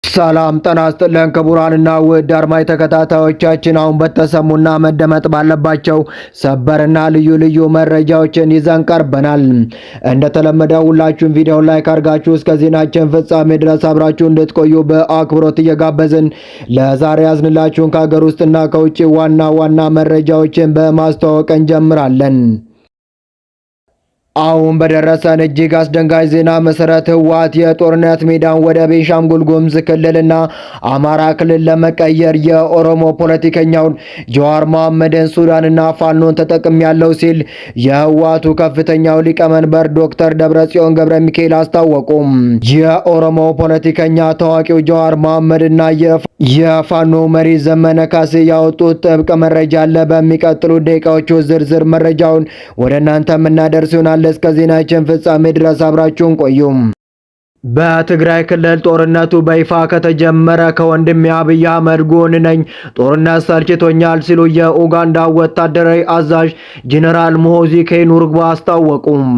ሰላም ጤና ይስጥልን ክቡራንና ውድ አድማጭ ተከታታዮቻችን፣ አሁን በተሰሙና መደመጥ ባለባቸው ሰበርና ልዩ መረጃዎችን ይዘን ቀርበናል። እንደተለመደው ሁላችሁም ቪዲዮውን ላይክ አድርጋችሁ እስከ ዜናችን ፍጻሜ ድረስ አብራችሁ እንድትቆዩ በአክብሮት እየጋበዝን ለዛሬ ያዝንላችሁን ከሀገር ውስጥና ከውጭ ዋና መረጃዎችን በማስተዋወቅ እንጀምራለን። አሁን በደረሰን እጅግ አስደንጋጭ ዜና መሰረት ህወሓት የጦርነት ሜዳን ወደ ቤንሻንጉል ጉሙዝ ክልልና አማራ ክልል ለመቀየር የኦሮሞ ፖለቲከኛውን ጀዋር መሐመድን፣ ሱዳንና ፋኖን ተጠቅሜያለሁ ሲል የህወሓቱ ከፍተኛው ሊቀመንበር ዶክተር ደብረጽዮን ገብረ ሚካኤል አስታወቁም። የኦሮሞ ፖለቲከኛ ታዋቂው ጀዋር መሐመድና የፋኖ መሪ ዘመነ ካሴ ያወጡት ጥብቅ መረጃ አለ። በሚቀጥሉ ደቂቃዎች ዝርዝር መረጃውን ወደ እናንተ የምናደርስ ይሆናል። እስከ ዜናችን ፍጻሜ ድረስ አብራችሁን ቆዩም። በትግራይ ክልል ጦርነቱ በይፋ ከተጀመረ ከወንድሜ አብይ አህመድ ጎን ነኝ፣ ጦርነት ሰልችቶኛል ሲሉ የኡጋንዳ ወታደራዊ አዛዥ ጄኔራል ሙሆዚ ከይኑርግባ አስታወቁም።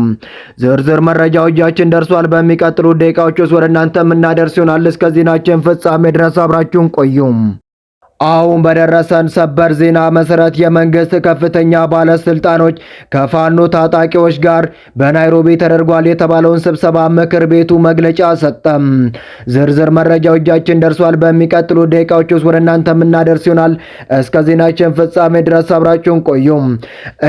ዝርዝር መረጃው እጃችን ደርሷል። በሚቀጥሉ ደቂቃዎች ውስጥ ወደ እናንተ የምናደርስ ይሆናል። እስከ ዜናችን ፍጻሜ ድረስ አብራችሁን ቆዩም። አሁን በደረሰን ሰበር ዜና መሰረት የመንግስት ከፍተኛ ባለስልጣኖች ከፋኖ ታጣቂዎች ጋር በናይሮቢ ተደርጓል የተባለውን ስብሰባ ምክር ቤቱ መግለጫ ሰጠም። ዝርዝር መረጃው እጃችን ደርሷል። በሚቀጥሉ ደቂቃዎች ውስጥ ወደ እናንተ የምናደርስ ይሆናል። እስከ ዜናችን ፍጻሜ ድረስ አብራችሁን ቆዩም።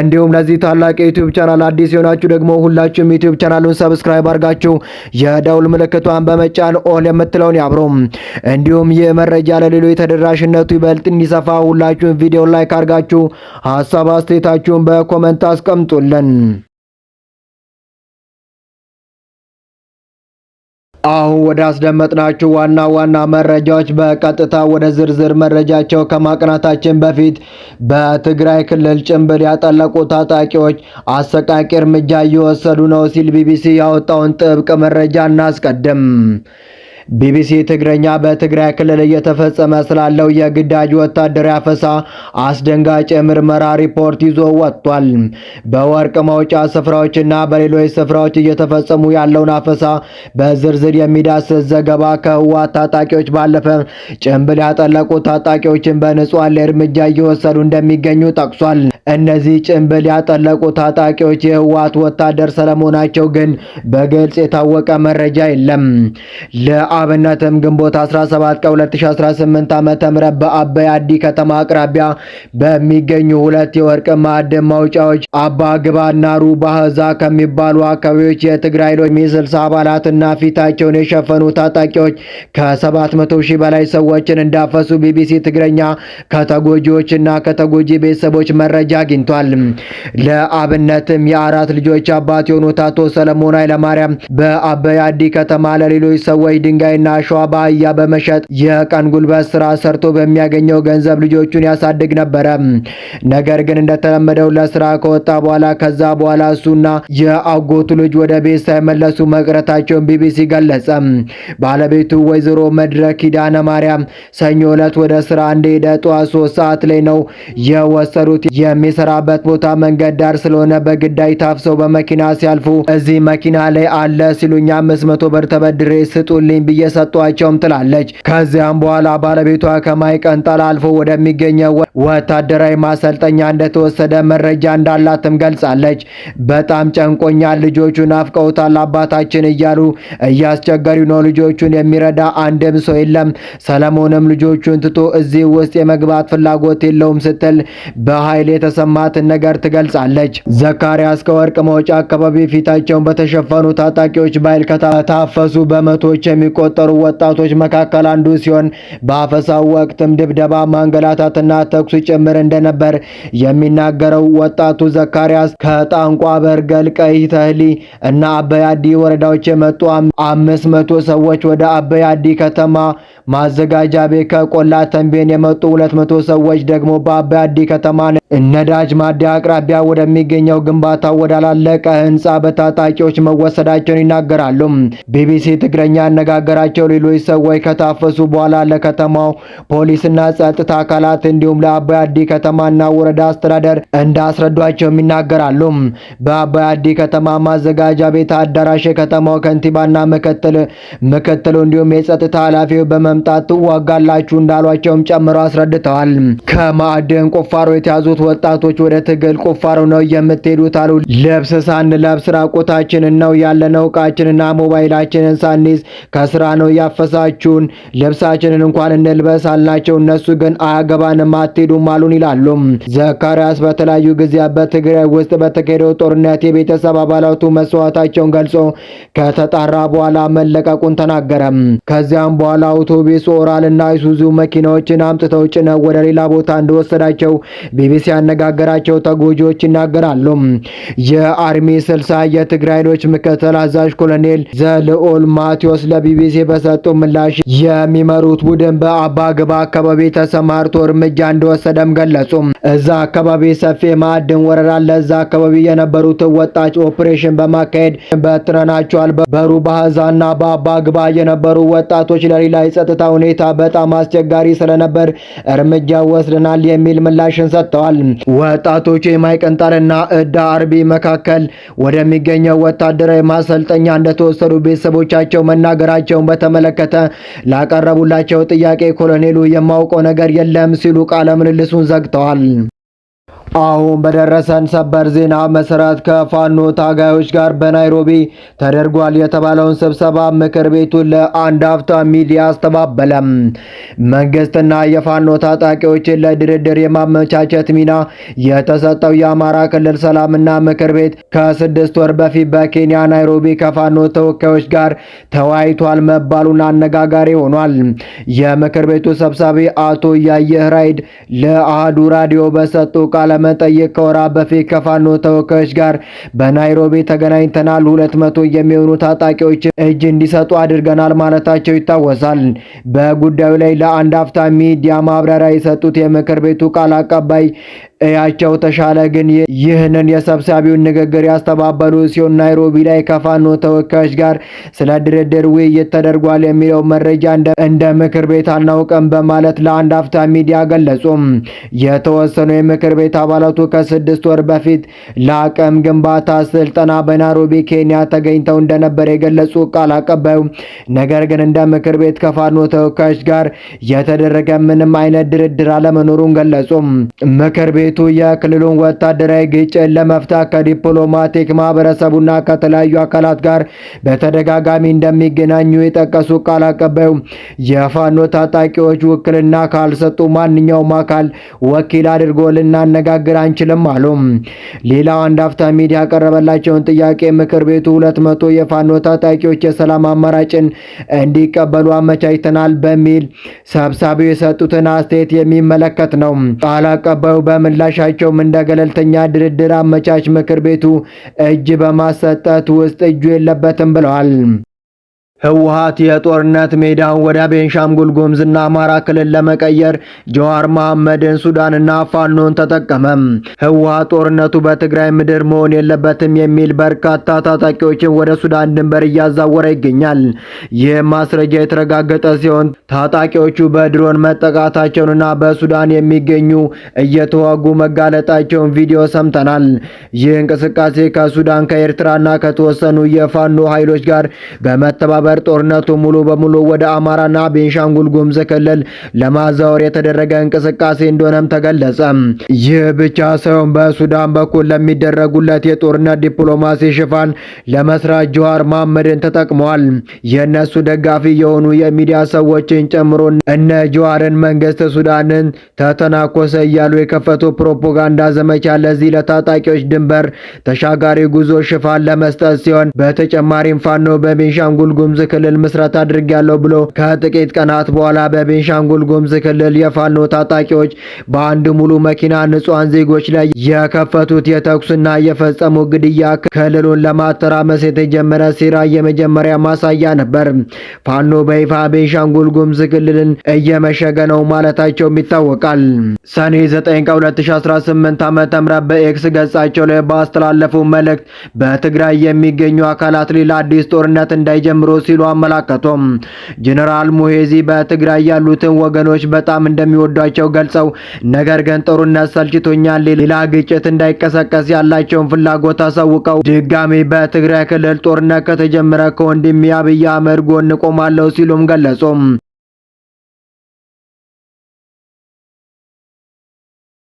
እንዲሁም ለዚህ ታላቅ የዩቲዩብ ቻናል አዲስ የሆናችሁ ደግሞ ሁላችሁም ዩቲዩብ ቻናሉን ሰብስክራይብ አድርጋችሁ የደውል ምልክቷን በመጫን ኦል የምትለውን ያብሩም። እንዲሁም ይህ መረጃ ለሌሎች ተደራሽነቱ ይበልጥ እንዲሰፋ ሁላችሁም ቪዲዮ ላይክ አድርጋችሁ ሐሳብ አስተያየታችሁን በኮሜንት አስቀምጡልን። አሁን ወደ አስደመጥናችሁ ዋና መረጃዎች በቀጥታ ወደ ዝርዝር መረጃቸው ከማቅናታችን በፊት በትግራይ ክልል ጭንብል ያጠለቁ ታጣቂዎች አሰቃቂ እርምጃ እየወሰዱ ነው ሲል ቢቢሲ ያወጣውን ጥብቅ መረጃ እናስቀድም። ቢቢሲ ትግረኛ በትግራይ ክልል እየተፈጸመ ስላለው የግዳጅ ወታደራዊ አፈሳ አስደንጋጭ የምርመራ ሪፖርት ይዞ ወጥቷል። በወርቅ ማውጫ ስፍራዎችና በሌሎች ስፍራዎች እየተፈጸሙ ያለውን አፈሳ በዝርዝር የሚዳስስ ዘገባ ከህወሓት ታጣቂዎች ባለፈ ጭንብል ያጠለቁ ታጣቂዎችን በንጹሃን ላይ እርምጃ እየወሰዱ እንደሚገኙ ጠቅሷል። እነዚህ ጭንብል ያጠለቁ ታጣቂዎች የህወሓት ወታደር ስለመሆናቸው ግን በግልጽ የታወቀ መረጃ የለም። አብነትም ግንቦት 17 ቀን 2018 ዓ.ም በአበይ አዲ ከተማ አቅራቢያ በሚገኙ ሁለት የወርቅ ማዕድን ማውጫዎች አባ ግባና ሩባህዛ ከሚባሉ አካባቢዎች የትግራይ ኃይሎች ሚ60 አባላትና ፊታቸውን የሸፈኑ ታጣቂዎች ከ700 ሺህ በላይ ሰዎችን እንዳፈሱ ቢቢሲ ትግረኛ ከተጎጂዎችና ከተጎጂ ቤተሰቦች መረጃ አግኝቷል። ለአብነትም የአራት ልጆች አባት የሆኑት አቶ ሰለሞን ኃይለማርያም በአበይ አዲ ከተማ ለሌሎች ሰዎች ድንጋይና አሸዋ በአህያ በመሸጥ የቀን ጉልበት ስራ ሰርቶ በሚያገኘው ገንዘብ ልጆቹን ያሳድግ ነበረ። ነገር ግን እንደተለመደው ለስራ ከወጣ በኋላ ከዛ በኋላ እሱና የአጎቱ ልጅ ወደ ቤት ሳይመለሱ መቅረታቸውን ቢቢሲ ገለጸ። ባለቤቱ ወይዘሮ መድረክ ኪዳነ ማርያም ሰኞ ዕለት ወደ ስራ እንደሄደ ጠዋት 3 ሰዓት ላይ ነው የወሰዱት። የሚሰራበት ቦታ መንገድ ዳር ስለሆነ በግዳይ ታፍሰው በመኪና ሲያልፉ እዚህ መኪና ላይ አለ ሲሉኝ 500 ብር ተበድሬ ስጡልኝ ብዬ ሰጧቸውም ትላለች። ከዚያም በኋላ ባለቤቷ ከማይቀንጠል አልፎ ወደሚገኘው ወታደራዊ ማሰልጠኛ እንደተወሰደ መረጃ እንዳላትም ገልጻለች። በጣም ጨንቆኛል፣ ልጆቹ ናፍቀውታል፣ አባታችን እያሉ እያስቸገሩ ነው። ልጆቹን የሚረዳ አንድም ሰው የለም። ሰለሞንም ልጆቹን ትቶ እዚህ ውስጥ የመግባት ፍላጎት የለውም ስትል በኃይል የተሰማትን ነገር ትገልጻለች። ዘካሪያስ ከወርቅ መውጫ አካባቢ ፊታቸውን በተሸፈኑ ታጣቂዎች በኃይል ከታፈሱ በመቶዎች የሚቆጠሩ ወጣቶች መካከል አንዱ ሲሆን በአፈሳው ወቅትም ድብደባ፣ ማንገላታትና ተኩስ ጭምር እንደነበር የሚናገረው ወጣቱ ዘካሪያስ ከጣንቋ በርገል፣ ቀይ ተህሊ እና አበይ አዲ ወረዳዎች የመጡ 500 ሰዎች ወደ አበይ አዲ ከተማ ማዘጋጃ ቤት፣ ከቆላ ተንቤን የመጡ 200 ሰዎች ደግሞ በአበይ አዲ ከተማ ነዳጅ ማደያ አቅራቢያ ወደሚገኘው ግንባታ ወዳላለቀ ህንፃ በታጣቂዎች መወሰዳቸውን ይናገራሉ። ቢቢሲ ትግረኛ ያነጋገራቸው ሌሎች ሰዎች ከታፈሱ በኋላ ለከተማው ፖሊስና ጸጥታ አካላት እንዲሁም ለአባይ አዲ ከተማና ወረዳ አስተዳደር እንዳስረዷቸው ይናገራሉ። በአባይ አዲ ከተማ ማዘጋጃ ቤት አዳራሽ የከተማው ከንቲባና ምክትሉ እንዲሁም የጸጥታ ኃላፊው በመምጣት ትዋጋላችሁ እንዳሏቸውም ጨምረው አስረድተዋል። ከማዕድን ቁፋሮ የተያዙት ወጣቶች ወደ ትግል ቁፋሮ ነው የምትሄዱት አሉ። ልብስ ሳንለብስ ራቁታችንን ነው ያለነው፣ ዕቃችንና ሞባይላችንን ሳንይዝ ከስራ ነው ያፈሳችሁን፣ ልብሳችንን እንኳን እንልበስ አልናቸው። እነሱ ግን አያገባንም አትሄዱም አሉን ይላሉ። ዘካሪያስ በተለያዩ ጊዜያት በትግራይ ውስጥ በተካሄደው ጦርነት የቤተሰብ አባላቱ መስዋዕታቸውን ገልጾ ከተጣራ በኋላ መለቀቁን ተናገረ። ከዚያም በኋላ አውቶቡስ፣ ኦራል እና አይሱዙ መኪናዎችን አምጥተው ጭነው ወደ ሌላ ቦታ እንደወሰዳቸው ቢቢሲ ያነጋገራቸው ተጎጂዎች ይናገራሉ። የአርሚ 60 የትግራይ ኃይሎች ምክትል አዛዥ ኮሎኔል ዘልዑል ማቴዎስ ለቢቢሲ በሰጡ ምላሽ የሚመሩት ቡድን በአባግባ አካባቢ ተሰማርቶ እርምጃ እንደወሰደም ገለጹ። እዛ አካባቢ ሰፊ ማዕድን ወረራ ለዛ አካባቢ የነበሩት ወጣች ኦፕሬሽን በማካሄድ በትረናቸዋል። በሩባህዛና በአባግባ የነበሩ ወጣቶች ለሌላ የጸጥታ ሁኔታ በጣም አስቸጋሪ ስለነበር እርምጃ ወስደናል የሚል ምላሽን ሰጥተዋል። ወጣቶቹ የማይቀንጣልና እዳ አርቢ መካከል ወደሚገኘው ወታደራዊ ማሰልጠኛ እንደተወሰዱ ቤተሰቦቻቸው መናገራቸውን በተመለከተ ላቀረቡላቸው ጥያቄ ኮሎኔሉ የማውቀው ነገር የለም ሲሉ ቃለ ምልልሱን ዘግተዋል። አሁን በደረሰን ሰበር ዜና መሰረት ከፋኖ ታጋዮች ጋር በናይሮቢ ተደርጓል የተባለውን ስብሰባ ምክር ቤቱ ለአንድ አፍታ ሚዲያ አስተባበለ። መንግስትና የፋኖ ታጣቂዎችን ለድርድር የማመቻቸት ሚና የተሰጠው የአማራ ክልል ሰላምና ምክር ቤት ከ6 ወር በፊት በኬንያ ናይሮቢ ከፋኖ ተወካዮች ጋር ተወያይቷል መባሉን አነጋጋሪ ሆኗል። የምክር ቤቱ ሰብሳቢ አቶ ያየህ ራይድ ለአሃዱ ራዲዮ በሰጡ ቃለ መጠይቅ ከወራት በፊት ከፋኖ ተወካዮች ጋር በናይሮቢ ተገናኝተናል፣ 200 የሚሆኑ ታጣቂዎች እጅ እንዲሰጡ አድርገናል ማለታቸው ይታወሳል። በጉዳዩ ላይ ለአንድ አፍታ ሚዲያ ማብራሪያ የሰጡት የምክር ቤቱ ቃል አቀባይ እያቸው ተሻለ ግን ይህንን የሰብሳቢውን ንግግር ያስተባበሉ ሲሆን ናይሮቢ ላይ ከፋኖ ተወካዮች ጋር ስለ ድርድር ውይይት ተደርጓል የሚለው መረጃ እንደ ምክር ቤት አናውቅም በማለት ለአንድ አፍታ ሚዲያ ገለጹ። የተወሰኑ የምክር ቤት አባላቱ ከ6 ወር በፊት ለአቅም ግንባታ ስልጠና በናይሮቢ ኬንያ ተገኝተው እንደነበር የገለጹ ቃል አቀባዩ ነገር ግን እንደ ምክር ቤት ከፋኖ ተወካዮች ጋር የተደረገ ምንም አይነት ድርድር አለመኖሩን ገለጹ። ምክር ቤቱ የክልሉን ወታደራዊ ግጭት ለመፍታት ከዲፕሎማቲክ ማህበረሰቡና ከተለያዩ አካላት ጋር በተደጋጋሚ እንደሚገናኙ የጠቀሱ ቃል አቀባዩ የፋኖ ታጣቂዎች ውክልና ካልሰጡ ማንኛውም አካል ወኪል አድርጎ ልናነጋግር አንችልም አሉ። ሌላው አንድ አፍታ ሚዲያ ያቀረበላቸውን ጥያቄ ምክር ቤቱ 200 የፋኖ ታጣቂዎች የሰላም አማራጭን እንዲቀበሉ አመቻችተናል በሚል ሰብሳቢው የሰጡትን አስተያየት የሚመለከት ነው። ቃል አቀባዩ በምላሻቸውም እንደ ገለልተኛ ድርድር አመቻች ምክር ቤቱ እጅ በማሰጠት ውስጥ እጁ የለበትም ብለዋል። ህወሓት የጦርነት ሜዳውን ወደ ቤንሻንጉል ጉሙዝና አማራ ክልል ለመቀየር ጀዋር መሐመድን፣ ሱዳንና ፋኖን ተጠቀመ። ህወሓት ጦርነቱ በትግራይ ምድር መሆን የለበትም የሚል በርካታ ታጣቂዎችን ወደ ሱዳን ድንበር እያዛወረ ይገኛል። ይህ ማስረጃ የተረጋገጠ ሲሆን ታጣቂዎቹ በድሮን መጠቃታቸውንና በሱዳን የሚገኙ እየተዋጉ መጋለጣቸውን ቪዲዮ ሰምተናል። ይህ እንቅስቃሴ ከሱዳን ከኤርትራና ከተወሰኑ የፋኖ ኃይሎች ጋር በመተባበር ጦርነቱ ሙሉ በሙሉ ወደ አማራና ቤንሻንጉል ጉሙዝ ክልል ለማዛወር የተደረገ እንቅስቃሴ እንደሆነም ተገለጸ። ይህ ብቻ ሳይሆን በሱዳን በኩል ለሚደረጉለት የጦርነት ዲፕሎማሲ ሽፋን ለመስራት ጀዋር መሐመድን ተጠቅመዋል። የእነሱ ደጋፊ የሆኑ የሚዲያ ሰዎችን ጨምሮ እነ ጀዋርን መንግስት ሱዳንን ተተናኮሰ እያሉ የከፈቱ ፕሮፓጋንዳ ዘመቻ ለዚህ ለታጣቂዎች ድንበር ተሻጋሪ ጉዞ ሽፋን ለመስጠት ሲሆን በተጨማሪም ፋኖ በቤንሻንጉል ጉሙዝ ክልል ምስረት አድርጌያለሁ ብሎ ከጥቂት ቀናት በኋላ በቤንሻንጉል ጉሙዝ ክልል የፋኖ ታጣቂዎች በአንድ ሙሉ መኪና ንጹሃን ዜጎች ላይ የከፈቱት የተኩስና የፈጸሙ ግድያ ክልሉን ለማተራመስ የተጀመረ ሴራ የመጀመሪያ ማሳያ ነበር። ፋኖ በይፋ ቤንሻንጉል ጉሙዝ ክልልን እየመሸገ ነው ማለታቸውም ይታወቃል። ሰኔ 9 ቀን 2018 ዓ.ም በኤክስ ገጻቸው ላይ ባስተላለፉ መልእክት በትግራይ የሚገኙ አካላት ሌላ አዲስ ጦርነት እንዳይጀምሩ ሲሉ አመላከቱም። ጄኔራል ሙሄዚ በትግራይ ያሉትን ወገኖች በጣም እንደሚወዷቸው ገልጸው ነገር ግን ጦርነት ሰልችቶኛል፣ ሌላ ግጭት እንዳይቀሰቀስ ያላቸውን ፍላጎት አሳውቀው ድጋሚ በትግራይ ክልል ጦርነት ከተጀመረ ከወንድሜ አብይ አህመድ ጎን ቆማለሁ ሲሉም ገለጹ።